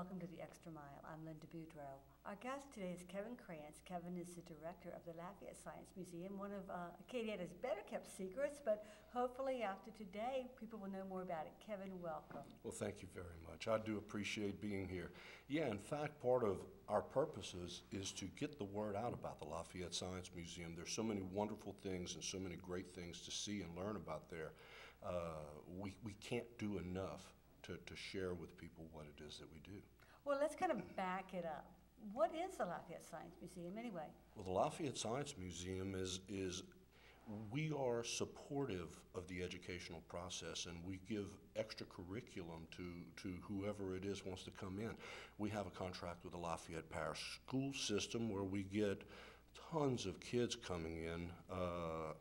welcome to The Extra Mile. I'm Linda Boudreau. Our guest today is Kevin Krantz. Kevin is the director of the Lafayette Science Museum, one of Acadiana's better kept secrets, but hopefully after today, people will know more about it. Kevin, welcome. Well, thank you very much. I do appreciate being here. Yeah, in fact, part of our purposes is to get the word out about the Lafayette Science Museum. There's so many wonderful things and so many great things to see and learn about there. We can't do enough to share with people what it is that we do. Well, let's kind of back it up. What is the Lafayette Science Museum anyway? Well, the Lafayette Science Museum is we are supportive of the educational process, and we give extra curriculum to whoever it is wants to come in. We have a contract with the Lafayette Parish School System where we get tons of kids coming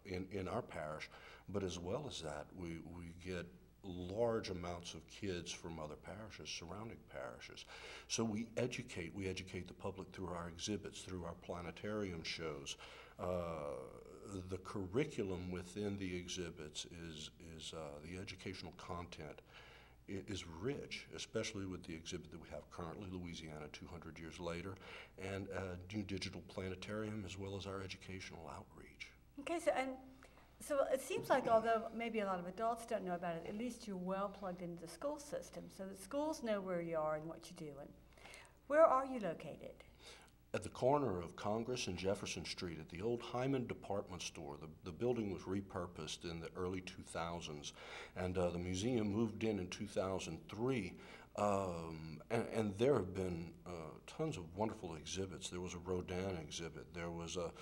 in our parish, but as well as that, we get large amounts of kids from other parishes, surrounding parishes. So we educate the public through our exhibits, through our planetarium shows. The curriculum within the exhibits is the educational content is rich, especially with the exhibit that we have currently, Louisiana 200 years later, and a new digital planetarium, as well as our educational outreach. Okay, so it seems like, although maybe a lot of adults don't know about it, at least you're well plugged into the school system, so the schools know where you are and what you're doing. Where are you located? At the corner of Congress and Jefferson Street at the old Hyman department store. The building was repurposed in the early 2000s, and the museum moved in 2003. And there have been tons of wonderful exhibits. There was a Rodin exhibit, there was a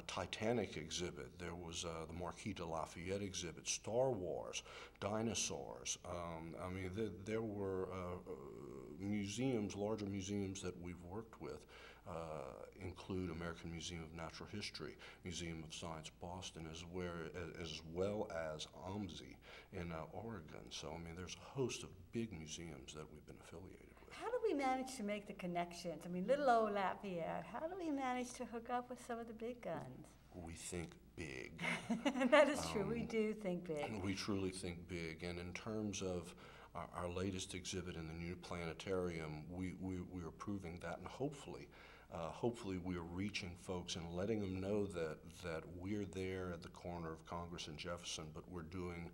Titanic exhibit, there was the Marquis de Lafayette exhibit, Star Wars, dinosaurs. I mean, there were museums, larger museums that we've worked with. Include American Museum of Natural History, Museum of Science Boston, as well as OMSI in Oregon. So, I mean, there's a host of big museums that we've been affiliated with. How do we manage to make the connections? I mean, little old Lafayette, how do we manage to hook up with some of the big guns? We think big. That is true. We do think big. We truly think big. And in terms of our latest exhibit in the new planetarium, we are proving that, and hopefully we are reaching folks and letting them know that we're there at the corner of Congress and Jefferson, but we're doing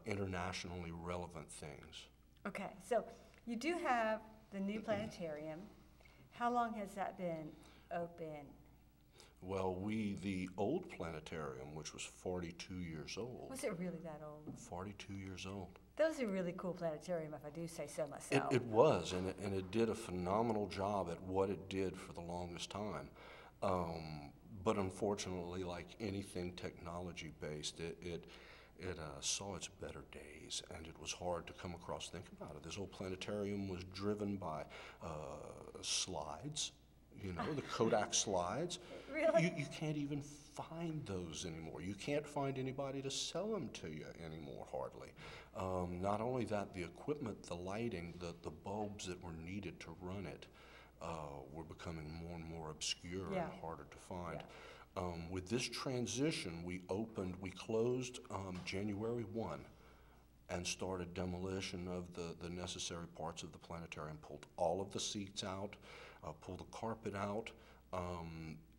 internationally relevant things. Okay, so you do have the new planetarium. How long has that been open? Well, the old planetarium, which was 42 years old. Was it really that old? 42 years old. That was a really cool planetarium, if I do say so myself. It was, and it did a phenomenal job at what it did for the longest time. But unfortunately, like anything technology-based, it saw its better days, and it was hard to come across. Think about it. This old planetarium was driven by slides. You know, the Kodak slides. Really? You can't even find those anymore. You can't find anybody to sell them to you anymore, hardly. Not only that, the equipment, the lighting, the bulbs that were needed to run it were becoming more and more obscure and harder to find. Yeah. With this transition, we closed January 1 and started demolition of the necessary parts of the planetarium, pulled all of the seats out, pulled the carpet out,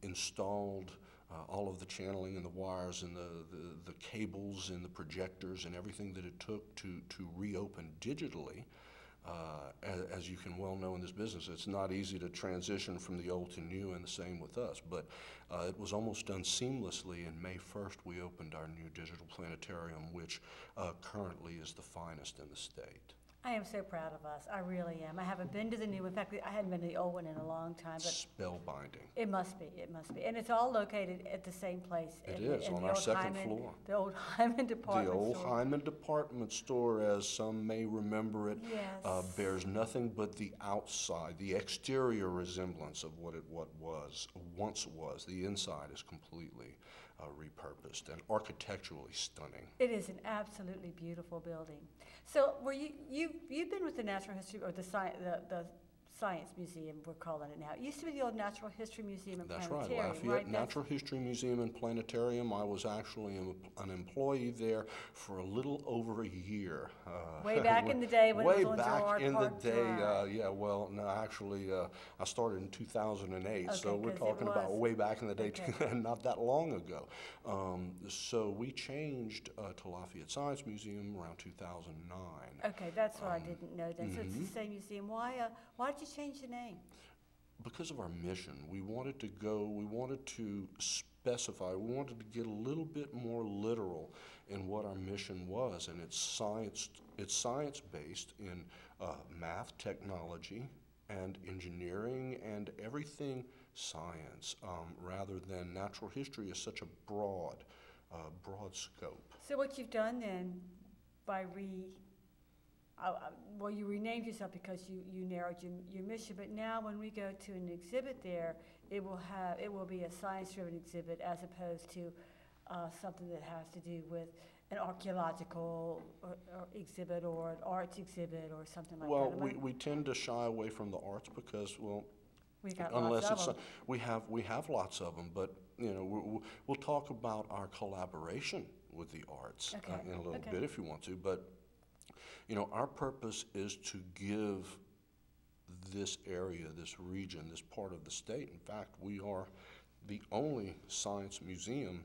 installed all of the channeling and the wires and the cables and the projectors and everything that it took to reopen digitally. As you can well know in this business, it's not easy to transition from the old to new, and the same with us, but it was almost done seamlessly, and May 1st we opened our new digital planetarium, which currently is the finest in the state. I am so proud of us. I really am. I haven't been to the new. In fact, I hadn't been to the old one in a long time. But spellbinding. It must be. It must be. And it's all located at the same place. It is, on our second floor. The old Hyman department store. The old Hyman department store, as some may remember it, bears nothing but the outside, the exterior resemblance of what it once was. The inside is completely repurposed and architecturally stunning. It is an absolutely beautiful building. So, were you've been with the natural history or the Science Museum, we're calling it now. It used to be the old Natural History Museum and That's right, Planetarium, Lafayette Natural History Museum and Planetarium. I was actually an employee there for a little over a year. Way back in the day when it was on Way back Gerard in the Park day, Drive. yeah, well, no, actually, I started in 2008, Okay, so we're 'cause it talking about was- way back in the day, okay. not that long ago. So we changed to Lafayette Science Museum around 2009. Okay, that's what I didn't know then. So it's the same museum. Why did you change the name? Because of our mission, we wanted to specify, we wanted to get a little bit more literal in what our mission was, and it's science-based in math, technology, and engineering, and everything science, rather than natural history is such a broad scope. So what you've done then, by well, you renamed yourself because you narrowed your mission, but now when we go to an exhibit there, it will be a science-driven exhibit as opposed to something that has to do with an archaeological or exhibit or an arts exhibit or something like Well, that. we tend to shy away from the arts because, well, We got unless lots it's of them. we have lots of them, but you know we'll talk about our collaboration with the arts Okay, in a little okay. bit if you want to. But you know, our purpose is to give this area, this region, this part of the state. In fact, we are the only science museum,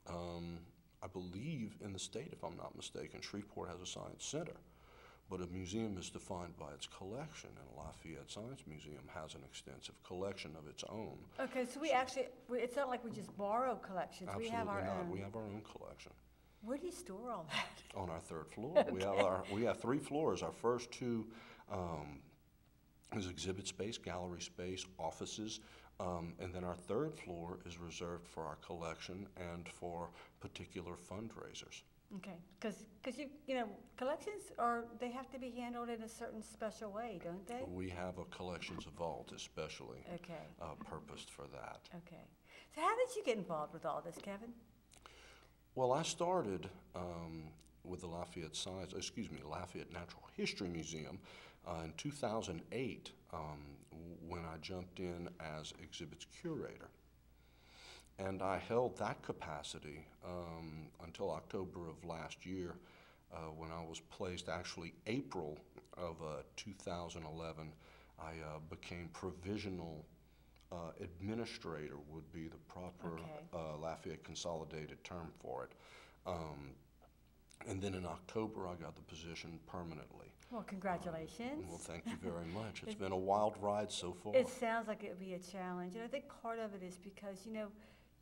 I believe, in the state, if I'm not mistaken. Shreveport has a science center, but a museum is defined by its collection, and Lafayette Science Museum has an extensive collection of its own. Okay, so it's not like we just borrow collections. Absolutely We have our not. own. We have our own collection. Where do you store all that? On our third floor. Okay. We have 3 floors. Our first 2 is exhibit space, gallery space, offices, and then our 3rd floor is reserved for our collection and for particular fundraisers. Okay, because you know, collections they have to be handled in a certain special way, don't they? We have a collections vault especially Okay. purposed for that. Okay. So how did you get involved with all this, Kevin? Well, I started with the Lafayette Natural History Museum in 2008 when I jumped in as exhibits curator. And I held that capacity until October of last year when I was placed, actually April of 2011, I became provisional administrator would be the proper Lafayette consolidated term for it. And then in October, I got the position permanently. Well, congratulations. Well, thank you very much. It's been a wild ride so far. It sounds like it would be a challenge. And I think part of it is because, you know,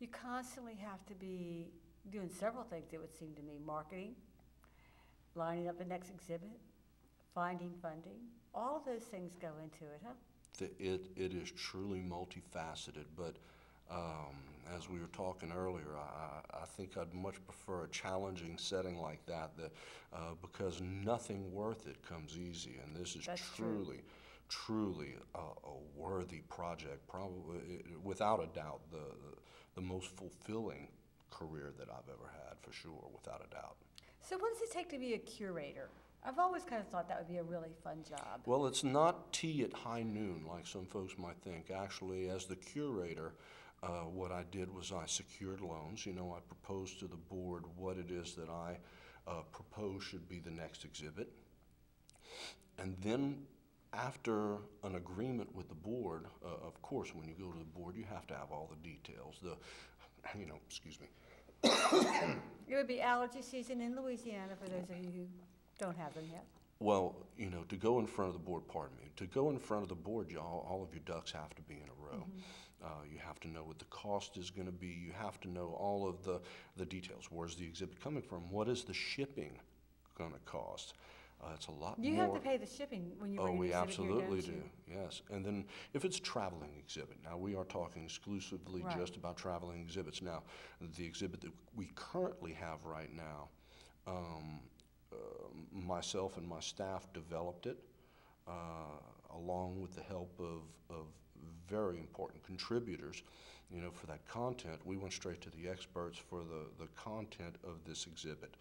you constantly have to be doing several things, it would seem to me. Marketing, lining up the next exhibit, finding funding. All of those things go into it, huh? It is truly multifaceted, but as we were talking earlier, I think I'd much prefer a challenging setting like that, because nothing worth it comes easy, and this is truly a worthy project, probably, without a doubt, the most fulfilling career that I've ever had, for sure, without a doubt. So what does it take to be a curator? I've always kind of thought that would be a really fun job. Well, it's not tea at high noon like some folks might think. Actually, as the curator, what I did was I secured loans. You know, I proposed to the board what it is that I propose should be the next exhibit. And then after an agreement with the board, of course, when you go to the board, you have to have all the details. Excuse me. It would be allergy season in Louisiana for those of you who don't have them yet. Well, you know, to go in front of the board, to go in front of the board, all of your ducks have to be in a row. You have to know what the cost is going to be. You have to know all of the details. Where's the exhibit coming from? What is the shipping going to cost? It's a lot more. You have to pay the shipping when you bring an exhibit here, don't you? Oh, we absolutely do, yes. And then if it's a traveling exhibit, now we are talking exclusively just about traveling exhibits. Now, the exhibit that we currently have right now, myself and my staff developed it along with the help of very important contributors. You know, for that content, we went straight to the experts for the content of this exhibit.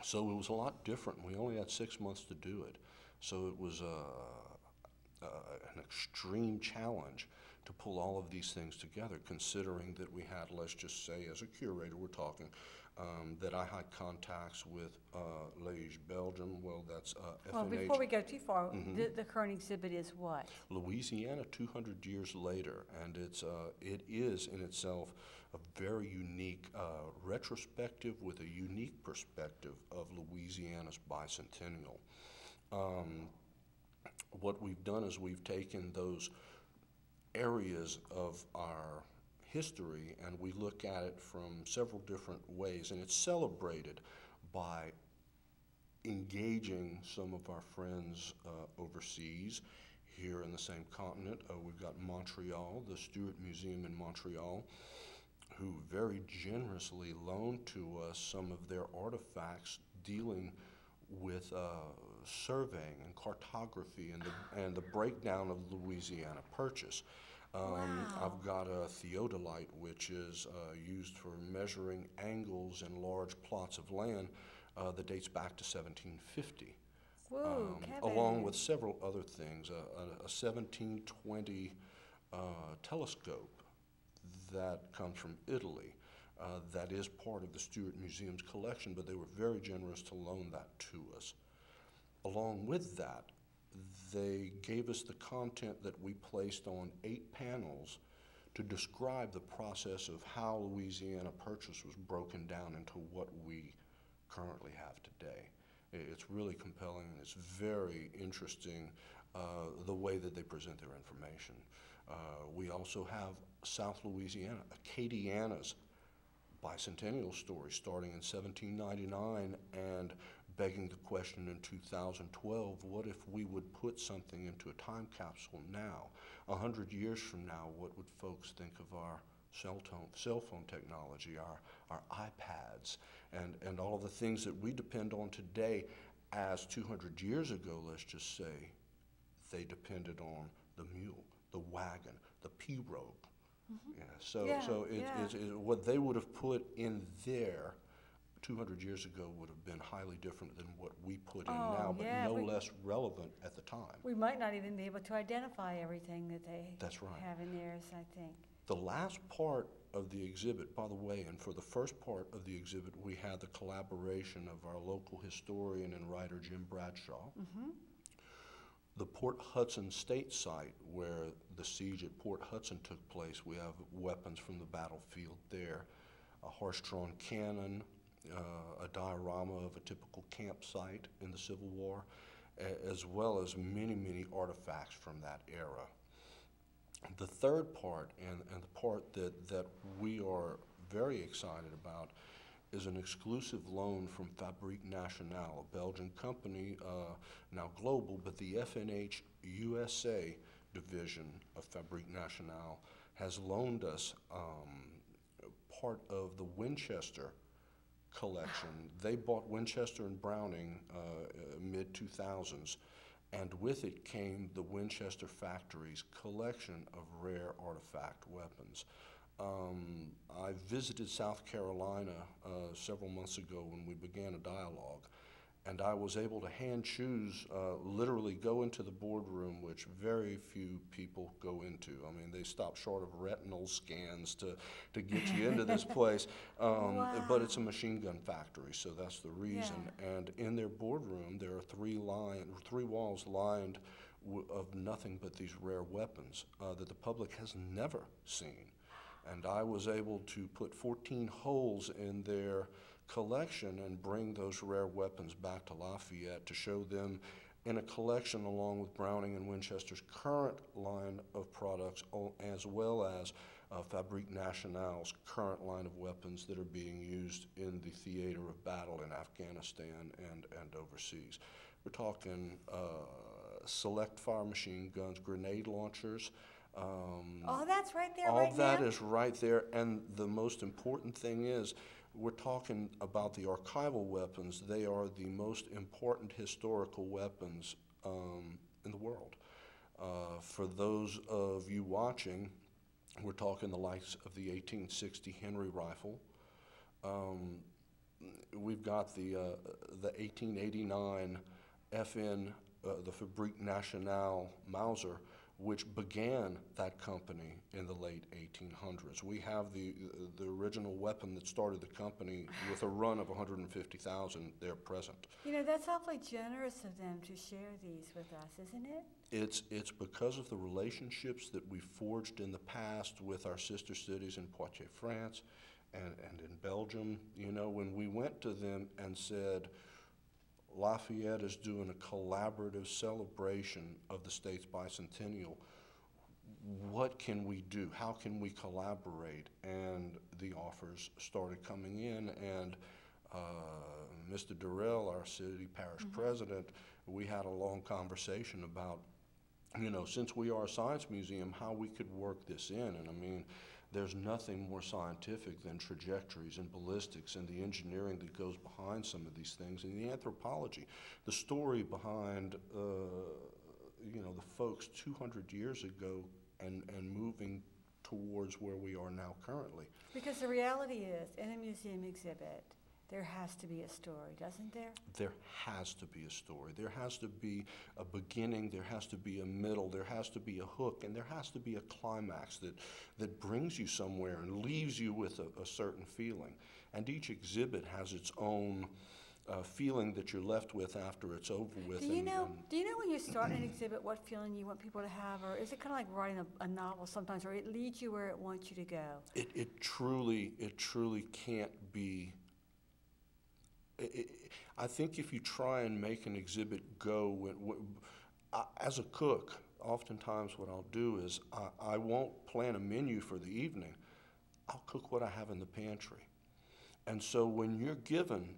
So it was a lot different. We only had 6 months to do it. So it was an extreme challenge to pull all of these things together, considering that we had, let's just say, as a curator, we're talking, that I had contacts with Liège, Belgium. Well, that's Well, FNH. before we go too far, the current exhibit is what? Louisiana 200 years later, and it is in itself a very unique retrospective with a unique perspective of Louisiana's bicentennial. What we've done is we've taken those areas of our history and we look at it from several different ways, and it's celebrated by engaging some of our friends overseas. Here in the same continent, we've got Montreal, the Stuart Museum in Montreal, who very generously loaned to us some of their artifacts dealing with surveying and cartography and the breakdown of Louisiana Purchase. Wow. I've got a theodolite, which is used for measuring angles in large plots of land that dates back to 1750. Whoa, Kevin. Along with several other things, a 1720 telescope that comes from Italy. That is part of the Stuart Museum's collection, but they were very generous to loan that to us. Along with that, they gave us the content that we placed on 8 panels to describe the process of how Louisiana Purchase was broken down into what we currently have today. It's really compelling, and it's very interesting the way that they present their information. We also have South Louisiana, Acadiana's bicentennial story starting in 1799 and begging the question in 2012, what if we would put something into a time capsule now? 100 years from now, what would folks think of our cell phone technology, our iPads, and all of the things that we depend on today, as 200 years ago, let's just say, they depended on the mule, the wagon, the pirogue. Yeah, so what they would have put in there 200 years ago would have been highly different than what we put in now, but no less relevant at the time. We might not even be able to identify everything that they That's right. have in theirs, I think. The last part of the exhibit, by the way, and for the first part of the exhibit, we had the collaboration of our local historian and writer, Jim Bradshaw. The Port Hudson State site, where the siege at Port Hudson took place, we have weapons from the battlefield there, a horse-drawn cannon, a diorama of a typical campsite in the Civil War, as well as many, many artifacts from that era. The third part, and the part that we are very excited about, is an exclusive loan from Fabrique Nationale, a Belgian company, now global, but the FNH USA division of Fabrique Nationale has loaned us part of the Winchester collection. They bought Winchester and Browning mid-2000s, and with it came the Winchester Factory's collection of rare artifact weapons. I visited South Carolina several months ago when we began a dialogue, and I was able to hand choose, literally go into the boardroom, which very few people go into. I mean, they stop short of retinal scans to get you into this place, Wow. but it's a machine gun factory, so that's the reason. Yeah. And in their boardroom, there are three walls lined of nothing but these rare weapons that the public has never seen. And I was able to put 14 holes in their collection and bring those rare weapons back to Lafayette to show them in a collection along with Browning and Winchester's current line of products, as well as Fabrique Nationale's current line of weapons that are being used in the theater of battle in Afghanistan and overseas. We're talking select fire machine guns, grenade launchers. Oh, that's right there, all right that now? is right there, and the most important thing is we're talking about the archival weapons. They are the most important historical weapons in the world. For those of you watching, we're talking the likes of the 1860 Henry rifle. We've got the 1889 FN the Fabrique Nationale Mauser, which began that company in the late 1800s. We have the original weapon that started the company with a run of 150,000 there present. You know, that's awfully generous of them to share these with us, isn't it? It's because of the relationships that we forged in the past with our sister cities in Poitiers, France, and in Belgium. You know, when we went to them and said, Lafayette is doing a collaborative celebration of the state's bicentennial. What can we do? How can we collaborate? And the offers started coming in, and Mr. Durrell, our city parish president, we had a long conversation about, you know, since we are a science museum, how we could work this in. And I mean, there's nothing more scientific than trajectories and ballistics and the engineering that goes behind some of these things, and the anthropology, the story behind, you know, the folks 200 years ago and moving towards where we are now currently. Because the reality is, in a museum exhibit, there has to be a story, doesn't there? There has to be a story. There has to be a beginning, there has to be a middle, there has to be a hook, and there has to be a climax that brings you somewhere and leaves you with a certain feeling. And each exhibit has its own feeling that you're left with after it's over with. Do you know when you start an exhibit what feeling you want people to have, or is it kind of like writing a novel sometimes, or it leads you where it wants you to go? It truly can't be. I think if you try and make an exhibit go, as a cook, oftentimes what I'll do is I won't plan a menu for the evening. I'll cook what I have in the pantry. And so when you're given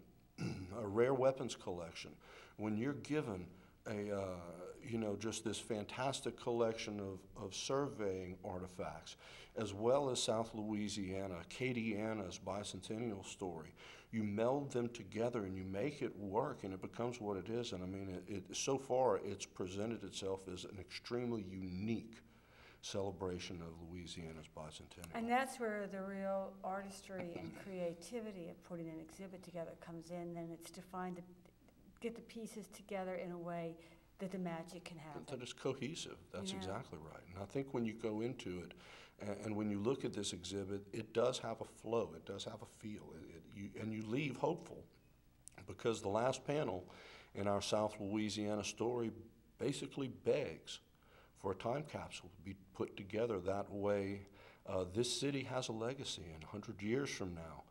a rare weapons collection, when you're given you know, just this fantastic collection of surveying artifacts, as well as South Louisiana, Katie Anna's bicentennial story, you meld them together and you make it work, and it becomes what it is. And I mean, so far it's presented itself as an extremely unique celebration of Louisiana's bicentennial. And that's where the real artistry and creativity of putting an exhibit together comes in. Then it's to get the pieces together in a way that the magic can happen. That is cohesive. That's Yeah. exactly right. And I think when you go into it, and when you look at this exhibit, it does have a flow. It does have a feel. And you leave hopeful, because the last panel in our South Louisiana story basically begs for a time capsule to be put together that way. This city has a legacy, and 100 years from now,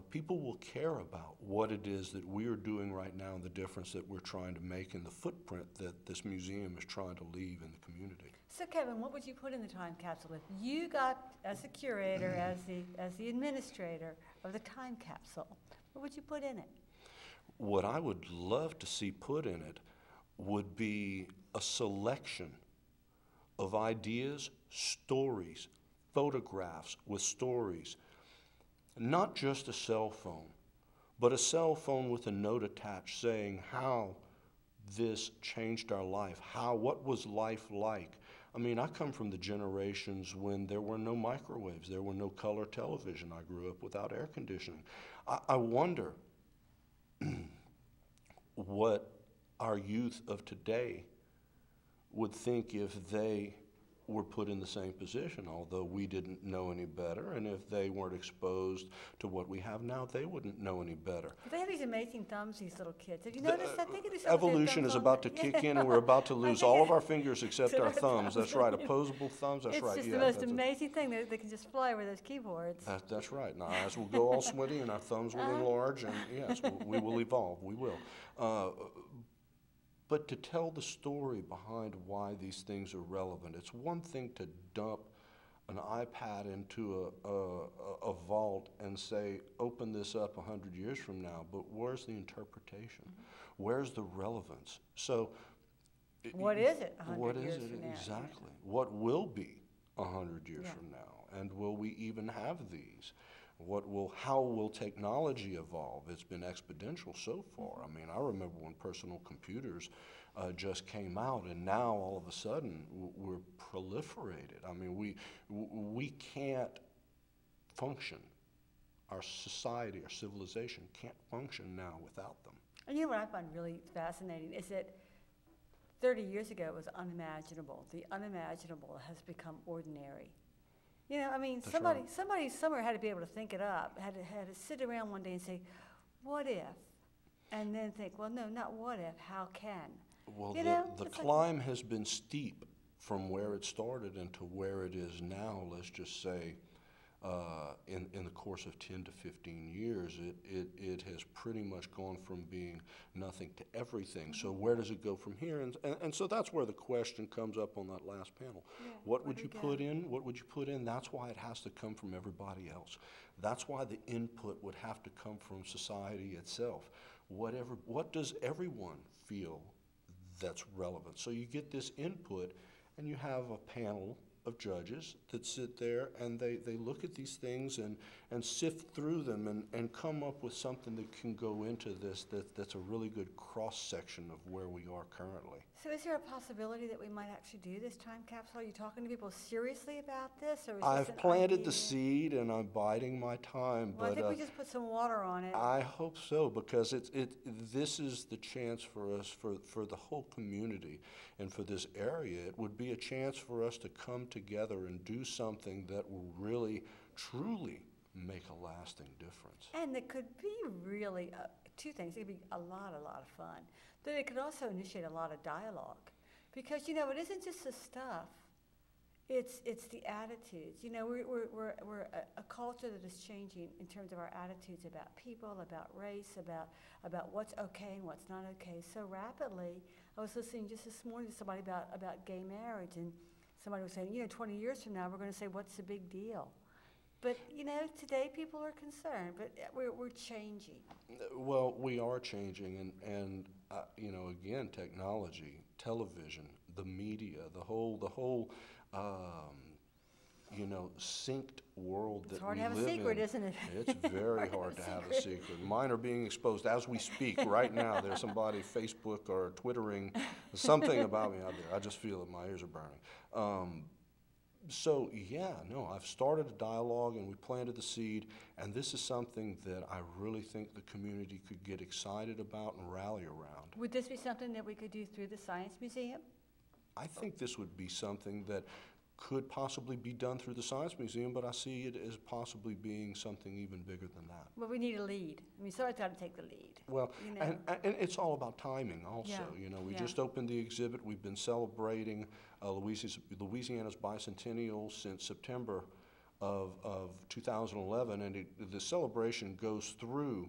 people will care about what it is that we are doing right now and the difference that we're trying to make and the footprint that this museum is trying to leave in the community. So Kevin, what would you put in the time capsule if you got, as the curator, as the administrator of the time capsule? What would you put in it? What I would love to see put in it would be a selection of ideas, stories, photographs with stories. Not just a cell phone, but a cell phone with a note attached saying how this changed our life, what was life like. I mean, I come from the generations when there were no microwaves, there were no color television. I grew up without air conditioning. I wonder what our youth of today would think if they were put in the same position, although we didn't know any better, and if they weren't exposed to what we have now, they wouldn't know any better. But they have these amazing thumbs, these little kids. Have you noticed that? They can do something with their Evolution thumbs is on about to the- kick in, and we're about to lose all of our fingers except our thumbs. That's right, It's opposable thumbs, that's right. just Yeah, the most that's amazing thing. They can just fly with those keyboards. That's right. And our eyes will go all sweaty, and our thumbs will enlarge, and yes, we will evolve. We will. But to tell the story behind why these things are relevant, it's one thing to dump an iPad into a vault and say, open this up 100 years from now, but where's the interpretation? Where's the relevance? So, What is it 100 years from now? Exactly. What will be 100 years Yeah. from now? And will we even have these? How will technology evolve? It's been exponential so far. I mean, I remember when personal computers just came out, and now all of a sudden we're proliferated. I mean, we can't function. Our society, our civilization can't function now without them. And you know what I find really fascinating is that 30 years ago, it was unimaginable. The unimaginable has become ordinary. You know, I mean, That's somebody, right. somebody somewhere had to be able to think it up, had to sit around one day and say, what if? And then think, well, no, not what if, how can? Well, You know, the it's like, climb has been steep from where it started into where it is now. Let's just say, in the course of 10 to 15 years, it has pretty much gone from being nothing to everything. So where does it go from here? And so that's where the question comes up on that last panel. Yeah, What where would do you we put go? in? What would you put in? That's why it has to come from everybody else. That's why the input would have to come from society itself. What does everyone feel that's relevant? So you get this input, and you have a panel of judges that sit there and they look at these things and sift through them and come up with something that can go into this that's a really good cross-section of where we are currently. So is there a possibility that we might actually do this time capsule? Are you talking to people seriously about this, or is this I've an planted idea? the seed and I'm biding my time, Well, I but think we just put some water on it. I hope so, because this is the chance for us, for the whole community and for this area. It would be a chance for us to come together and do something that will really, truly make a lasting difference. And it could be really two things. It could be a lot of fun. But it could also initiate a lot of dialogue. Because, you know, it isn't just the stuff. It's the attitudes. You know, we're a culture that is changing in terms of our attitudes about people, about race, about what's okay and what's not okay so rapidly. I was listening just this morning to somebody about gay marriage, and somebody was saying, you know, 20 years from now, we're going to say, what's the big deal? But, you know, today people are concerned, but we're changing. Well, we are changing, and you know, again, technology, television, the media, the whole you know, synced world that we live in. It's hard to have a secret, isn't it? It's very hard to have a secret. Mine are being exposed as we speak right now. There's somebody Facebook or Twittering something about me out there. I just feel it. My ears are burning. So yeah, no, I've started a dialogue and we planted the seed, and this is something that I really think the community could get excited about and rally around. Would this be something that we could do through the Science Museum? I think this would be something that could possibly be done through the Science Museum, but I see it as possibly being something even bigger than that. Well, we need a lead. I mean, somebody's got to take the lead. Well, you know. and it's all about timing also. Yeah, You know, we yeah. just opened the exhibit. We've been celebrating Louisiana's bicentennial since September of 2011, and the celebration goes through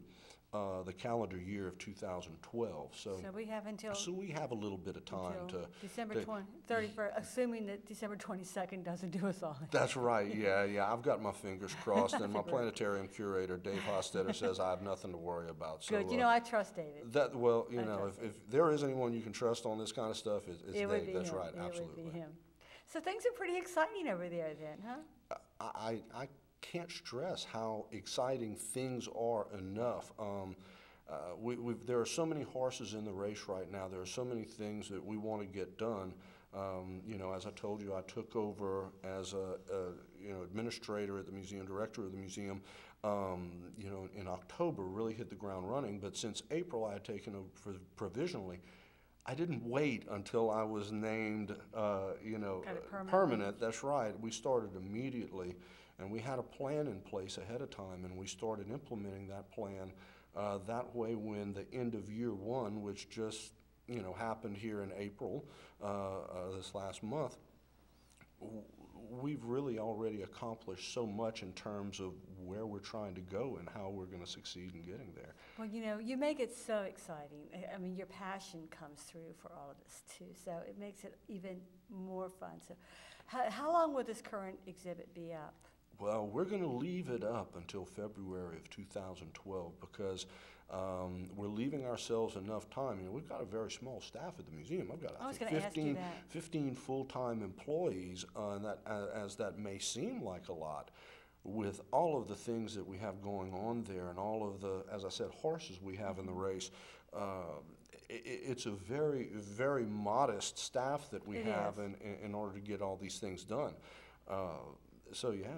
the calendar year of 2012. So we have until we have a little bit of time until to December to- 31st, assuming that December 22nd doesn't do us all in. That's right, yeah. I've got my fingers crossed, and my Great. planetarium curator, Dave Hostetter, says I have nothing to worry about. So, Good. You know, I trust David. well, you I know, trust if there is anyone you can trust on this kind of stuff, it's It Dave. would be That's him. right, It absolutely. would be him. So things are pretty exciting over there then, huh? I can't stress how exciting things are enough. There are so many horses in the race right now. There are so many things that we want to get done. You know, as I told you, I took over as a administrator at the museum, director of the museum. You know, in October, really hit the ground running. But since April, I had taken over provisionally. I didn't wait until I was named, you know, Got it permanent. That's right. We started immediately, and we had a plan in place ahead of time, and we started implementing that plan. That way, when the end of year one, which just happened here in April, this last month, we've really already accomplished so much in terms of where we're trying to go and how we're going to succeed in getting there. Well, you make it so exciting. I mean, your passion comes through for all of this too, so it makes it even more fun. So how long will this current exhibit be up? Well, we're going to leave it up until February of 2012 because we're leaving ourselves enough time. We've got a very small staff at the museum. I've got, I think, 15 full-time employees, and as that may seem like a lot, with all of the things that we have going on there and all of the, as I said, horses we have in the race, it's a very, very modest staff that we have in order to get all these things done. So yeah.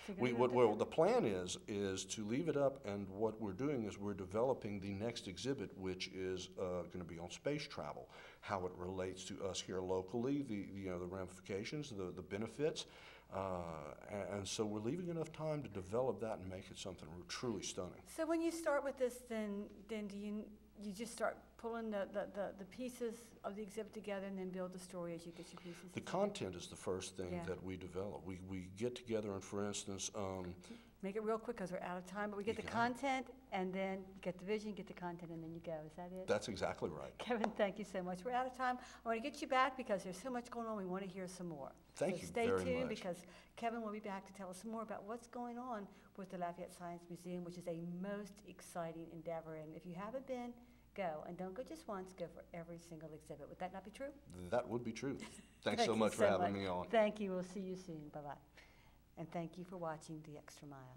So you're gonna do Well, the plan is to leave it up, and what we're doing is we're developing the next exhibit, which is going to be on space travel, how it relates to us here locally, the ramifications, the benefits, and so we're leaving enough time to develop that and make it something truly stunning. So when you start with this, then do you just start pulling the pieces of the exhibit together and then build the story as you get your pieces The together? content is the first thing Yeah. that we develop. We get together, and for instance, Make it real quick because we're out of time, but we get the You got it. content, and then you get the vision, get the content, and then you go. Is that it? that's exactly right. Kevin, thank you so much. We're out of time. I want to get you back because there's so much going on. We want to hear some more. Thank So you stay very tuned much. because Kevin will be back to tell us some more about what's going on with the Lafayette Science Museum, which is a most exciting endeavor. And if you haven't been, go. And don't go just once, go for every single exhibit. Would that not be true? That would be true. Thanks Thank so you much for having much. me on. Thank you. We'll see you soon. Bye-bye. And thank you for watching The Extra Mile.